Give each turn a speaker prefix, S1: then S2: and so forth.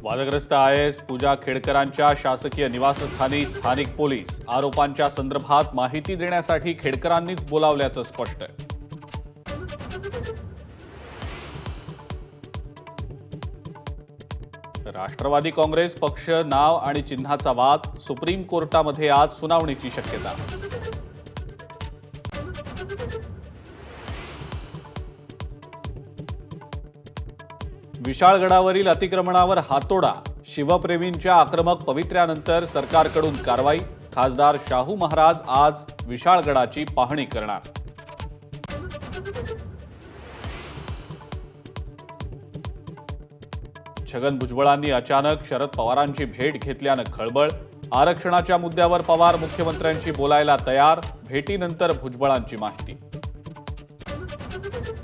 S1: वादग्रस्त आयएएस पूजा खेडकरांच्या शासकीय निवासस्थानी स्थानिक पोलीस आरोपांच्या संदर्भात माहिती देण्यासाठी खेडकरांनीच बोलावल्याचं स्पष्ट आहे। राष्ट्रवादी काँग्रेस पक्ष नाव आणि चिन्हाचा वाद सुप्रीम कोर्टामध्ये आज सुनावणीची शक्यता। विशाळगडावरील अतिक्रमणावर हातोडा शिवप्रेमींच्या आक्रमक पवित्र्यानंतर सरकारकडून कारवाई। खासदार शाहू महाराज आज विशाळगडाची पाहणी करणार। छगन भुजबळांनी अचानक शरद पवारांची भेट घेतल्यानं खळबळ। आरक्षणाच्या मुद्द्यावर पवार मुख्यमंत्र्यांशी बोलायला तयार। भेटीनंतर भुजबळांची माहिती।